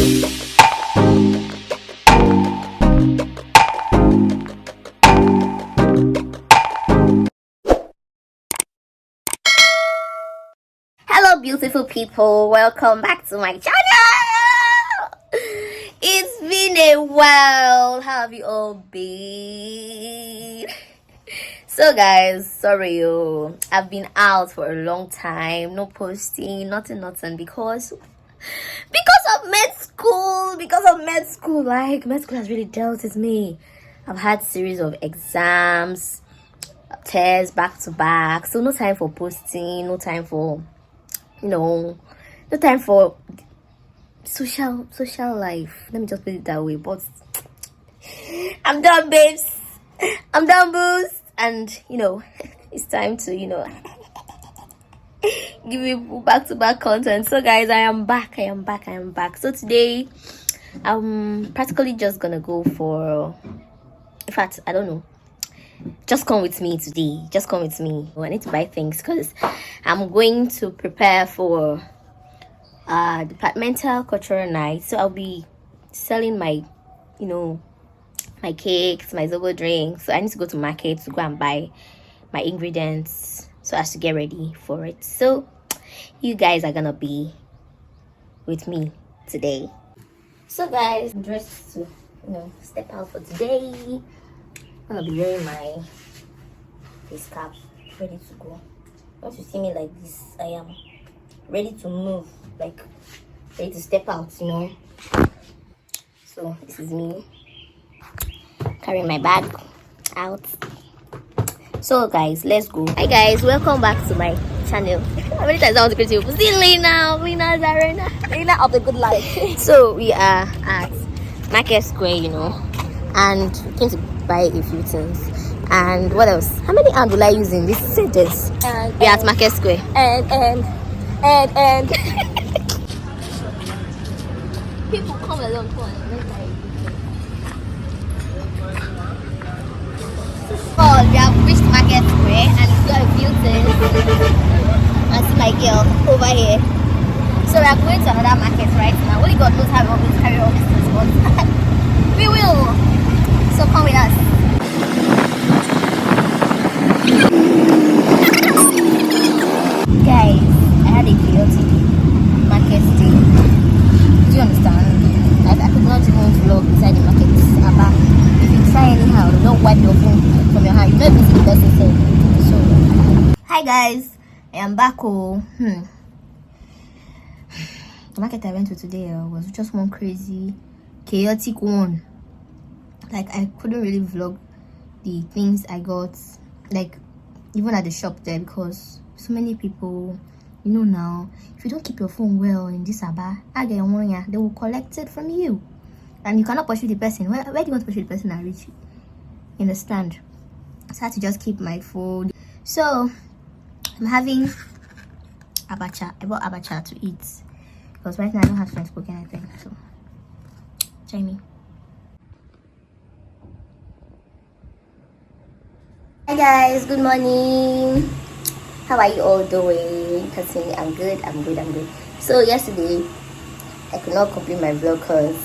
Hello beautiful people, welcome back to my channel. It's been a while. How have you all been? So guys, sorry I've been out for a long time, no posting, nothing because of med school. Like med school has really dealt with me. I've had series of exams, tests back to back, so no time for posting, no time for no time for social life. Let me just put it that way. But I'm done, babes. I'm done, booze. And it's time to give you back-to-back content. So guys, I am back. So today I'm practically just gonna go for, in fact, I don't know, just come with me today. Just come with me. I need to buy things because I'm going to prepare for departmental cultural night. So I'll be selling my my cakes, my zobo drinks. So I need to go to market to go and buy my ingredients so as to get ready for it. So you guys are gonna be with me today. So guys, I'm dressed to step out for today. I'm gonna be wearing my face cap, ready to go. Once you see me like this, I am ready to move, like ready to step out, So this is me carrying my bag out. So guys, let's go. Hi guys, welcome back to my channel. How many times I want to greet you? See Lena of the good life. So we are at Market Square, and we came to buy a few things. And what else? How many hands will I use in this sentence? We are at Market Square. And people come along. Oh, we have reached Market Square and we got a few things. And see my girl over here. So we are going to another market right now. Only God knows how we're going to carry all these things, but we will. So come with us. Guys, I had a chaotic market day. Do you understand? I could not even vlog inside the market. If you try anyhow, don't wipe your phone from your hand. You don't even see the person say. So, hi guys, I am back. The market I went to today was just one crazy, chaotic one. Like I couldn't really vlog the things I got, like even at the shop there, because so many people, now if you don't keep your phone well in this aba, they will collect it from you, and you cannot pursue the person. Where do you want to pursue the person and reach you? You understand? So I had to just keep my phone. So I'm having abacha. I bought abacha to eat because right now I don't have time to cook anything. So join me. Hi guys, good morning. How are you all doing? Continue. I'm good. So yesterday I could not complete my vlog because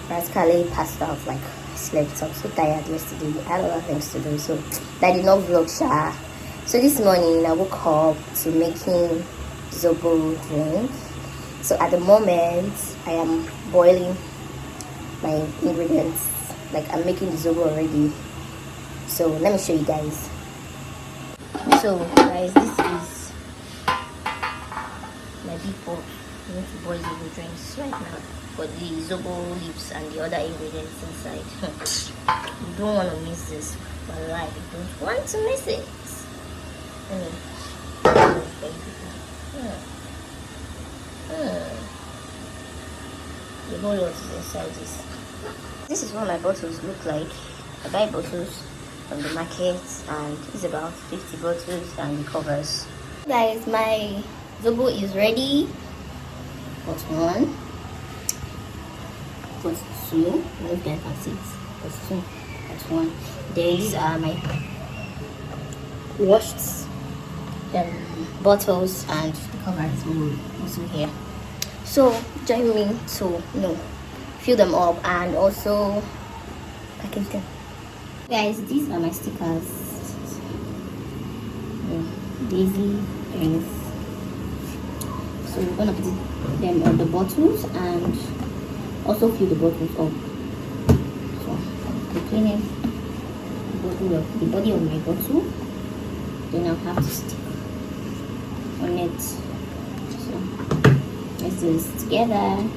practically passed out, like slept. I'm so tired yesterday. I had a lot of things to do, so I did not vlog. So this morning I woke up to making zobo drink. So at the moment I am boiling my ingredients, like I'm making the zobo already. So let me show you guys. So guys, this is my big pot. I'm going to boil zobo drinks right now for the zobo leaves and the other ingredients inside. You don't want to miss this, but you don't want to miss it. The whole lot is inside this. This is what my bottles look like. I buy bottles from the market and it's about 50 bottles and the covers. Guys, my zobo is ready. Pot 1, pot 2, if you guys can see it. Pot 2, pot 1. Then these are my washed bottles and the covers will also here. So join me to fill them up and also package them. Guys, these are my stickers. Daisy rings. So we're gonna put them on the bottles and also fill the bottles up. So I'm cleaning the body of my bottle. Then I'll have to stick on it. So let's do this together.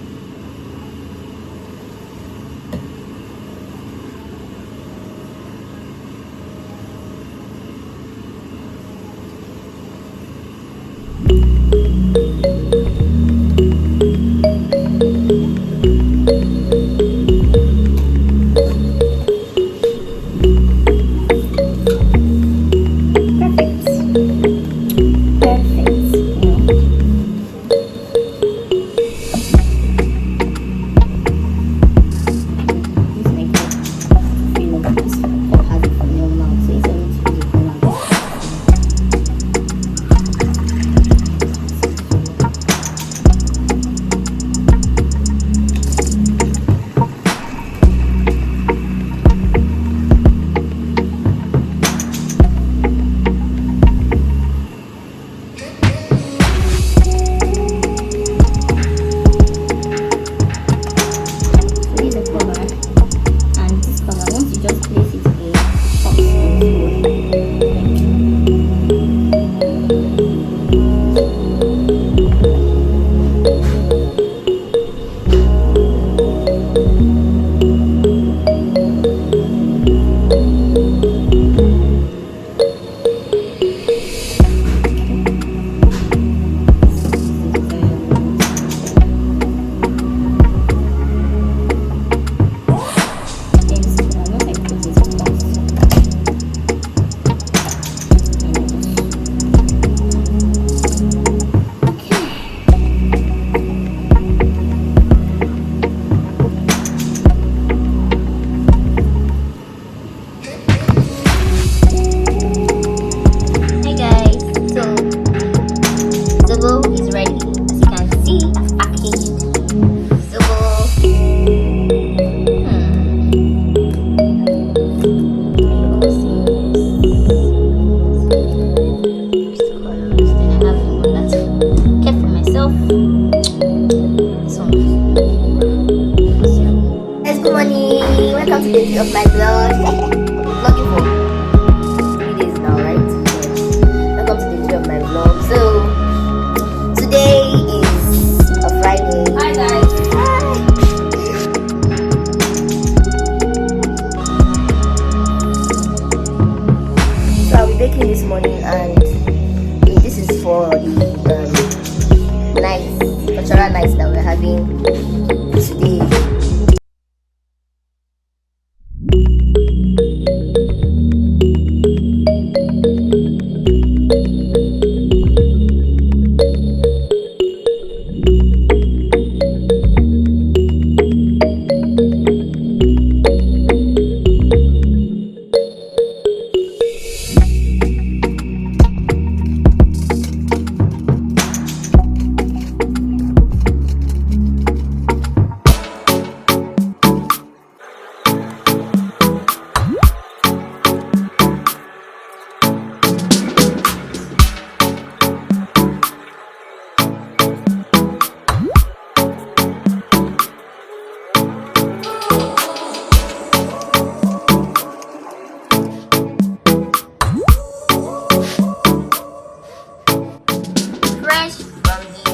Welcome to day 3 of my vlog. Vlogging for 3 days now, right? Yes. Welcome to day 3 of my vlog. So today is a Friday. Hi guys. Hi. So I'll be baking this morning, and this is for the cultural nights that we're having today.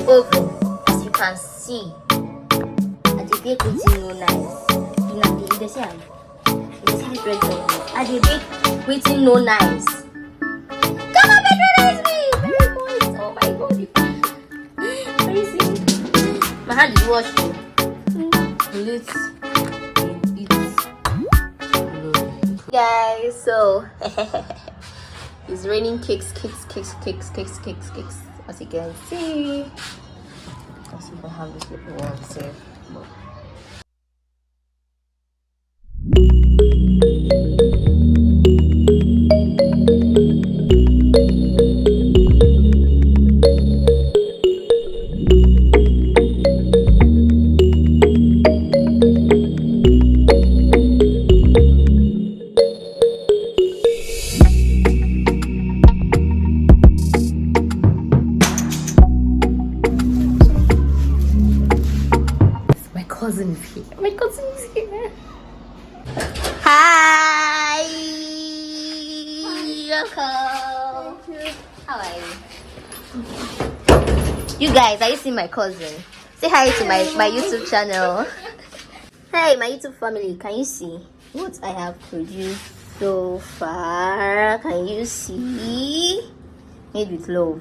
Oven, as you can see, and the bake with no nice. You see the bread oven, and the bake with no nice. Come on, patronize me! Very good. Oh my god! Are you seeing? My hand is washed. Guys, so it's raining cakes. As you can see, as you can have this little one safe. cousin is here. My cousin is here. Hi. Welcome. How are you? You guys, are you seeing my cousin? Say hi to my YouTube channel. Hey, my YouTube family. Can you see what I have produced so far? Can you see? Made with love.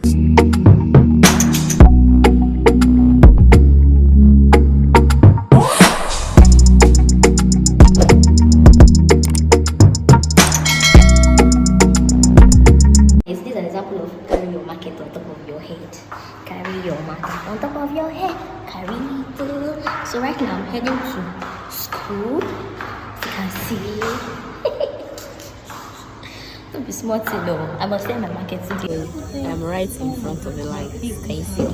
This is an example of carry your market on top of your head. Carry your market on top of your head. Carry it. So right now I'm heading to school. As you can see. Don't be smart, though. I must say my market today. I'm right in front of the light. Can you see?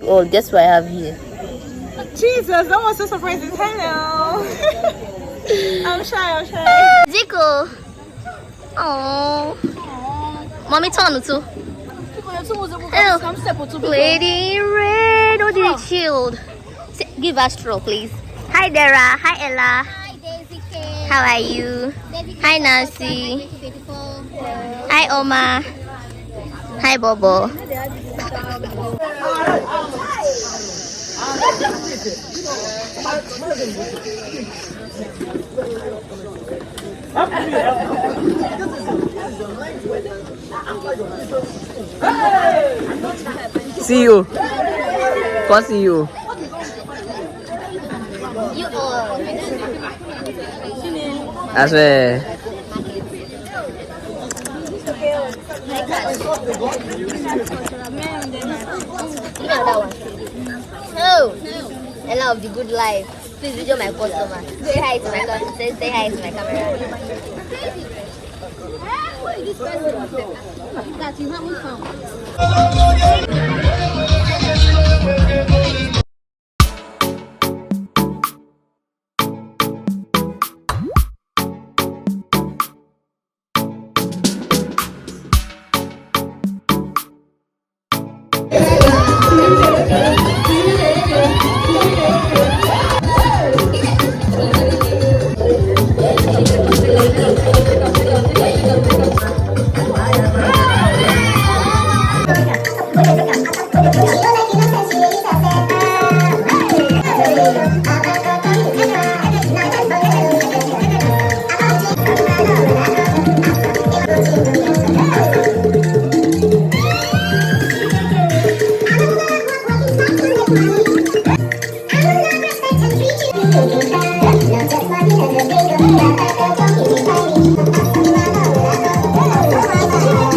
Oh, guess what I have here? Jesus, that was so surprising. Hello. I'm shy. Zico. Oh. Mommy turn too. Lady in red. Oh, did chilled. Give us straw, please. Hi, Dara. Hi, Ella. Hi, Daisy K. How are you? Daisy K. Hi, Nancy. Beautiful. Hi, Oma. Hi, Bobo. See you. Go see you. You all. That's where. Oh, Ella of the good life. Please video my customer. Say hi to my customer. Say hi to my camera. That you haven't found.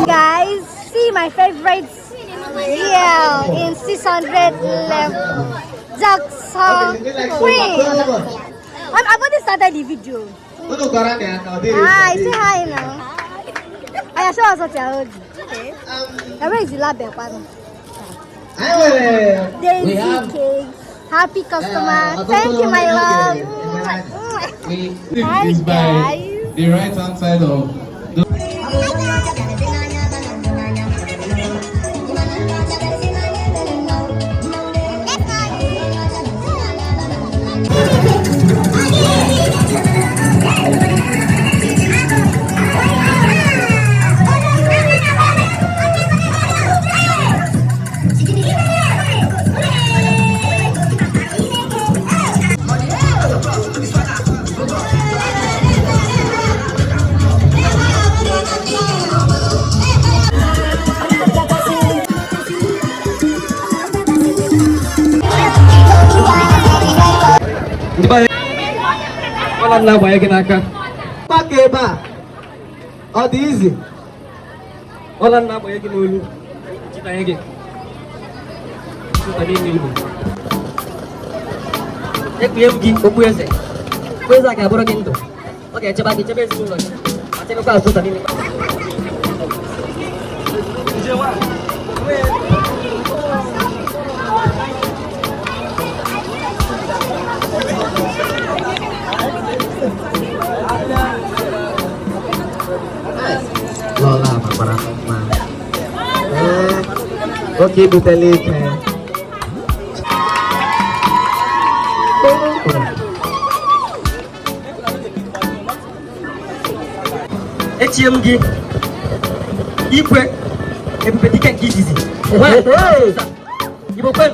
Guys, see my favorite yeah in 600 level. Jackson Queen. I've already started the video. Hi, say hi now. I show us what you're okay. Where is the lab? Daisy cake. Happy customer. Thank you, my love. Hi, Is by guys. the right hand side of the Di ba? Walang laba yung ginaka. Pakai ba? Oh, easy. Walang laba yung ginulu. Cita yung gin. Ito tadi yung ilu. Kuya bugi, kuya se. Kuya sa kaya burang ginto. Okay, coba kita besi dulu. Macam apa tu tadi ni? Lola, para teman. Oke, Bu Telik. ochie m gị ikwe ebube dike nke izizi igbo kwen